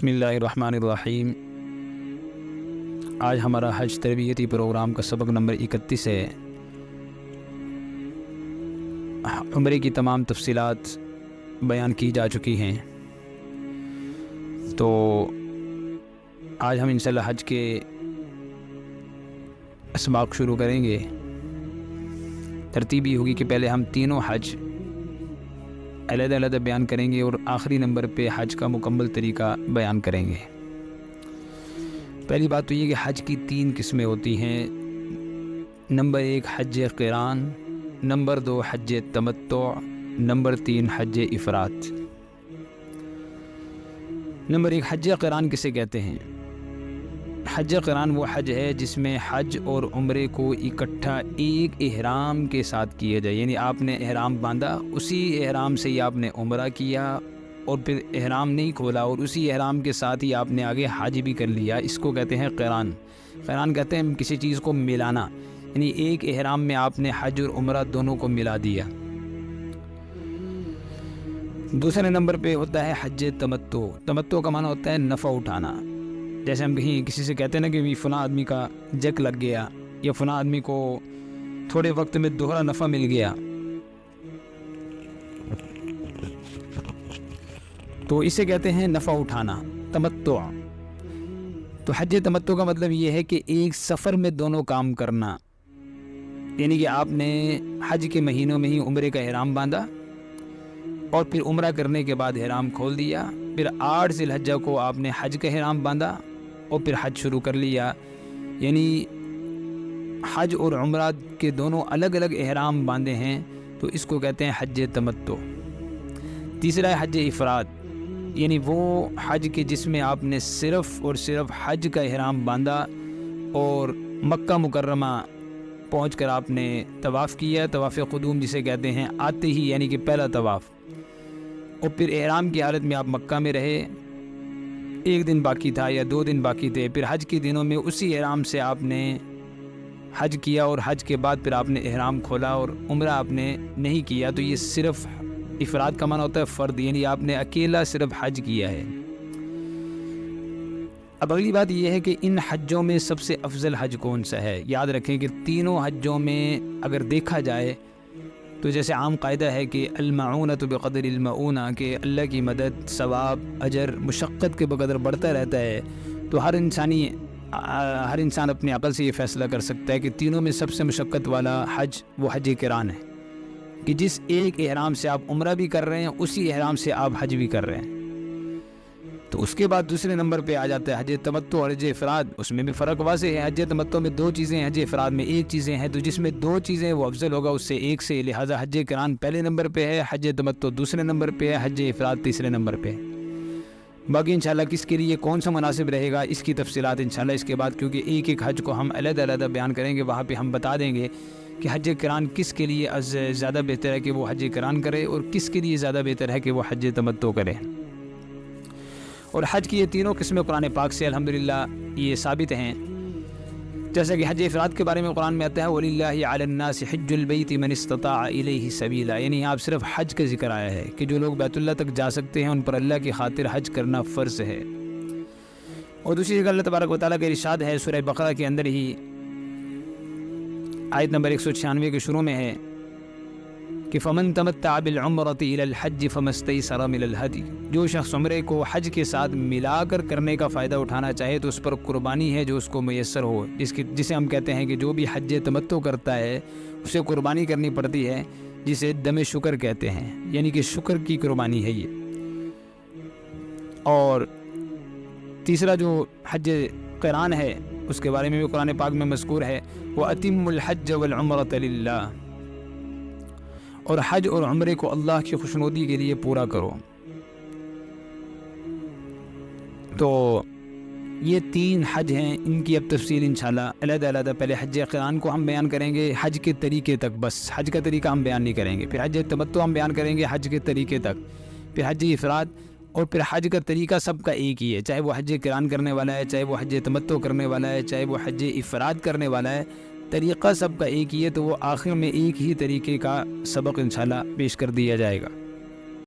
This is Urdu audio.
بسم اللہ الرحمن الرحیم۔ آج ہمارا حج تربیتی پروگرام کا سبق نمبر 31 ہے۔ عمرے کی تمام تفصیلات بیان کی جا چکی ہیں، تو آج ہم انشاءاللہ حج کے اسباق شروع کریں گے۔ ترتیب یہ ہوگی کہ پہلے ہم تینوں حج علیحدہ علیحدہ بیان کریں گے اور آخری نمبر پہ حج کا مکمل طریقہ بیان کریں گے۔ پہلی بات تو یہ کہ حج کی 3 قسمیں ہوتی ہیں۔ نمبر 1 حج قران، نمبر 2 حج تمتع، نمبر 3 حج افراد۔ نمبر 1 حج قران کسے کہتے ہیں؟ حج قران وہ حج ہے جس میں حج اور عمرے کو اکٹھا ایک احرام کے ساتھ کیا جائے، یعنی آپ نے احرام باندھا، اسی احرام سے ہی آپ نے عمرہ کیا اور پھر احرام نہیں کھولا اور اسی احرام کے ساتھ ہی آپ نے آگے حج بھی کر لیا۔ اس کو کہتے ہیں قران۔ قران کہتے ہیں کسی چیز کو ملانا، یعنی ایک احرام میں آپ نے حج اور عمرہ دونوں کو ملا دیا۔ دوسرے نمبر پہ ہوتا ہے حج تمتع۔ تمتع کا معنی ہوتا ہے نفع اٹھانا۔ جیسے ہم کہیں کسی سے کہتے ہیں نا کہ فلاں آدمی کا جک لگ گیا یا فلاں آدمی کو تھوڑے وقت میں دوہرا نفع مل گیا، تو اسے کہتے ہیں نفع اٹھانا، تمتع۔ تو حج تمتع کا مطلب یہ ہے کہ ایک سفر میں دونوں کام کرنا، یعنی کہ آپ نے حج کے مہینوں میں ہی عمرے کا احرام باندھا اور پھر عمرہ کرنے کے بعد احرام کھول دیا، پھر 8 ذی الحجہ کو آپ نے حج کا احرام باندھا اور پھر حج شروع کر لیا، یعنی حج اور عمرہ کے دونوں الگ الگ احرام باندھے ہیں، تو اس کو کہتے ہیں حج تمتع۔ تیسرا ہے حج افراد، یعنی وہ حج کے جس میں آپ نے صرف اور صرف حج کا احرام باندھا اور مکہ مکرمہ پہنچ کر آپ نے طواف کیا، طواف قدوم جسے کہتے ہیں، آتے ہی یعنی کہ پہلا طواف، اور پھر احرام کی حالت میں آپ مکہ میں رہے، 1 دن باقی تھا یا 2 دن باقی تھے، پھر حج کے دنوں میں اسی احرام سے آپ نے حج کیا اور حج کے بعد پھر آپ نے احرام کھولا اور عمرہ آپ نے نہیں کیا، تو یہ صرف افراد کا معنی ہوتا ہے فرد، یعنی آپ نے اکیلا صرف حج کیا ہے۔ اب اگلی بات یہ ہے کہ ان حجوں میں سب سے افضل حج کون سا ہے؟ یاد رکھیں کہ تینوں حجوں میں اگر دیکھا جائے تو جیسے عام قاعدہ ہے کہ المعونۃ بقدر المعونہ، کہ اللہ کی مدد، ثواب، اجر مشقت کے بقدر بڑھتا رہتا ہے، تو ہر انسان اپنے عقل سے یہ فیصلہ کر سکتا ہے کہ تینوں میں سب سے مشقت والا حج وہ حج قران ہے، کہ جس ایک احرام سے آپ عمرہ بھی کر رہے ہیں اسی احرام سے آپ حج بھی کر رہے ہیں۔ تو اس کے بعد دوسرے نمبر پہ آ جاتا ہے حج تمتع اور حج افراد۔ اس میں بھی فرق واضح ہے، حج تمتع میں 2 چیزیں ہیں، حج افراد میں 1 چیزیں ہیں، تو جس میں 2 چیزیں وہ افضل ہوگا اس سے 1 سے، لہٰذا حج قران پہلے نمبر پہ ہے، حج تمتع دوسرے نمبر پہ ہے، حج افراد تیسرے نمبر پہ ہے۔ باقی انشاءاللہ کس کے لیے کون سا مناسب رہے گا اس کی تفصیلات انشاءاللہ اس کے بعد، کیونکہ ایک حج کو ہم علیحدہ علیحدہ بیان کریں گے، وہاں پہ ہم بتا دیں گے کہ حج قران کس کے لیے زیادہ بہتر ہے کہ وہ حج قران کرے اور کس کے لیے زیادہ بہتر ہے کہ وہ حج تمتع کرے۔ اور حج کی یہ تینوں قسمیں قرآن پاک سے الحمدللہ یہ ثابت ہیں، جیسا کہ حج افراد کے بارے میں قرآن میں آتا ہے وَلِلَّهِ عَلَى النَّاسِ حِجُّ الْبَيْتِ مَنِ اسْتَطَاعَ إِلَيْهِ سَبِيلًا، یعنی یہاں صرف حج کا ذکر آیا ہے کہ جو لوگ بیت اللہ تک جا سکتے ہیں ان پر اللہ کی خاطر حج کرنا فرض ہے۔ اور دوسری جگہ اللہ تبارک و تعالیٰ کا ارشاد ہے سورہ بقرہ کے اندر ہی، آیت نمبر 196 کے شروع میں ہے کہ فَمَن تَمَتَّعَ بِالْعُمْرَةِ إِلَى الْحَجِّ فَمَا اسْتَيْسَرَ مِنَ الْهَدْيِ، جو شخص عمرے کو حج کے ساتھ ملا کر کرنے کا فائدہ اٹھانا چاہے تو اس پر قربانی ہے جو اس کو میسر ہو، جسے ہم کہتے ہیں کہ جو بھی حج تمتع کرتا ہے اسے قربانی کرنی پڑتی ہے، جسے دم شکر کہتے ہیں، یعنی کہ شکر کی قربانی ہے یہ۔ اور تیسرا جو حج قران ہے اس کے بارے میں بھی قرآن پاک میں مذکور ہے وَأَتِمُّ الْحَجَّ وَالْعُمْرَةَ لِلَّهِ، اور حج اور عمرے کو اللہ کی خوشنودی کے لیے پورا کرو۔ تو یہ 3 حج ہیں، ان کی اب تفصیل انشاءاللہ علیحدہ علیحدہ، پہلے حج قران کو ہم بیان کریں گے حج کے طریقے تک، بس حج کا طریقہ ہم بیان نہیں کریں گے، پھر حج تمتع ہم بیان کریں گے حج کے طریقے تک، پھر حج افراد، اور پھر حج کا طریقہ سب کا ایک ہی ہے، چاہے وہ حج قران کرنے والا ہے، چاہے وہ حج تمتع کرنے والا ہے، چاہے وہ حج افراد کرنے والا ہے، طریقہ سب کا ایک ہی ہے، تو وہ آخر میں ایک ہی طریقے کا سبق انشاءاللہ پیش کر دیا جائے گا۔